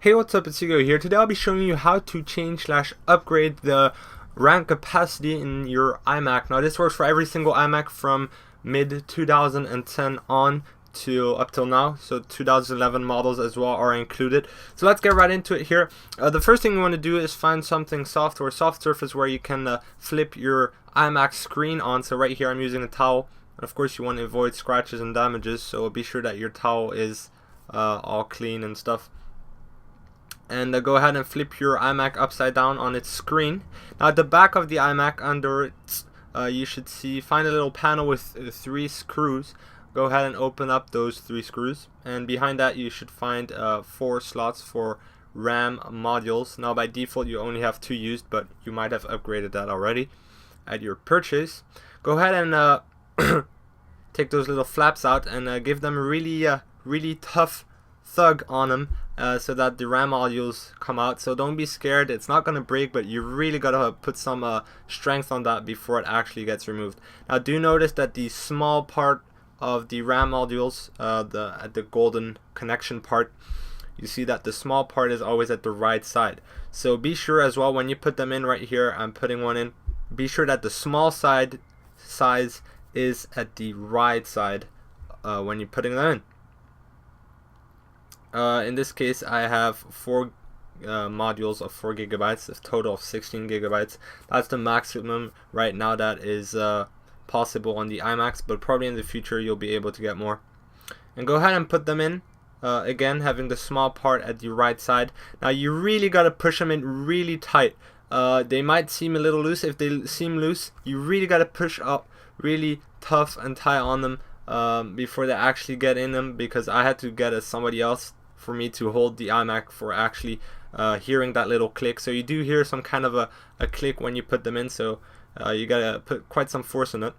Hey, what's up, it's Hugo here. Today I'll be showing you how to change / upgrade the RAM capacity in your iMac. Now this works for every single iMac from mid 2010 on to up till now, so 2011 models as well are included. So let's get right into it here. The first thing you want to do is find something soft or soft surface where you can flip your iMac screen on. So right here I'm using a towel, and of course you want to avoid scratches and damages, so be sure that your towel is all clean and stuff. And go ahead and flip your iMac upside down on its screen. Now at the back of the iMac, under it, you should find a little panel with 3 screws. Go ahead and open up those 3 screws, and behind that you should find 4 slots for RAM modules. Now by default you only have 2 used, but you might have upgraded that already at your purchase. Go ahead and take those little flaps out and give them a really tough thug on them, so that the RAM modules come out. So don't be scared, it's not gonna break, but you really gotta put some strength on that before it actually gets removed. Now do notice that the small part of the RAM modules, at the golden connection part, you see that the small part is always at the right side. So be sure as well, when you put them in right here, I'm putting one in, be sure that the small size is at the right side when you're putting them in. In this case I have 4 modules of 4 gigabytes, a total of 16 gigabytes. That's the maximum right now that is possible on the iMacs, but probably in the future you'll be able to get more. And go ahead and put them in, again having the small part at the right side. Now you really gotta push them in really tight. They might seem a little loose. If they seem loose, you really gotta push up really tough and tight on them before they actually get in them, because I had to get somebody else for me to hold the iMac for actually hearing that little click. So you do hear some kind of a click when you put them in, so you gotta put quite some force in it.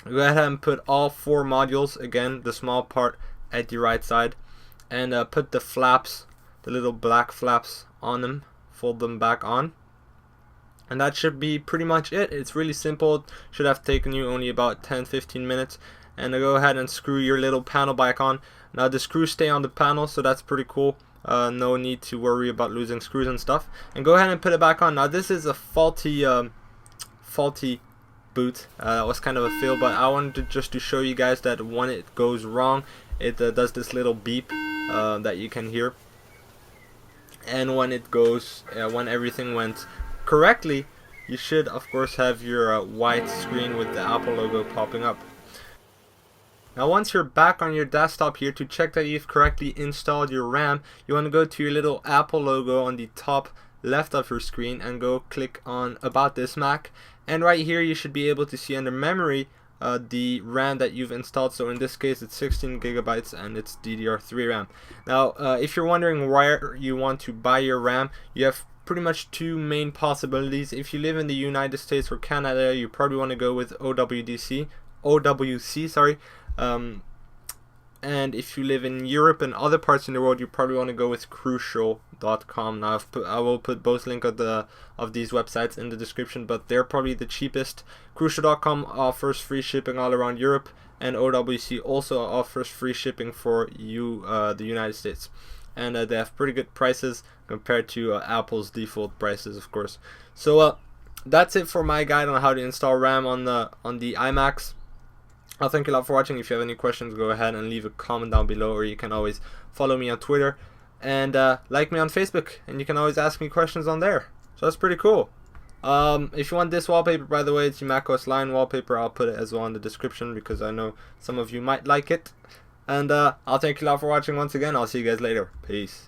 Go ahead and put all 4 modules, again the small part at the right side, and put the flaps, the little black flaps on them, fold them back on, and that should be pretty much it. It's really simple, should have taken you only about 10-15 minutes. And go ahead and screw your little panel back on. Now the screws stay on the panel, so that's pretty cool. No need to worry about losing screws and stuff. And go ahead and put it back on. Now this is a faulty boot. That was kind of a fail, but I wanted just to show you guys that when it goes wrong, it does this little beep that you can hear. And when it goes, when everything went correctly, you should of course have your white screen with the Apple logo popping up. Now once you're back on your desktop here, to check that you've correctly installed your RAM, you want to go to your little Apple logo on the top left of your screen and go click on About This Mac, and right here you should be able to see under memory the RAM that you've installed. So in this case it's 16 gigabytes and it's DDR3 RAM. Now if you're wondering where you want to buy your RAM, you have pretty much 2 main possibilities. If you live in the United States or Canada, you probably want to go with OWC, sorry. And if you live in Europe and other parts in the world, you probably want to go with Crucial.com. Now I will put both links of these websites in the description, but they're probably the cheapest. Crucial.com offers free shipping all around Europe, and OWC also offers free shipping for the United States. And they have pretty good prices compared to Apple's default prices, of course. So that's it for my guide on how to install RAM on the iMacs. I'll thank you a lot for watching. If you have any questions, go ahead and leave a comment down below, or you can always follow me on Twitter and like me on Facebook, and you can always ask me questions on there. So that's pretty cool. If you want this wallpaper, by the way, it's your macOS Lion wallpaper. I'll put it as well in the description because I know some of you might like it. And I'll thank you a lot for watching once again. I'll see you guys later. Peace.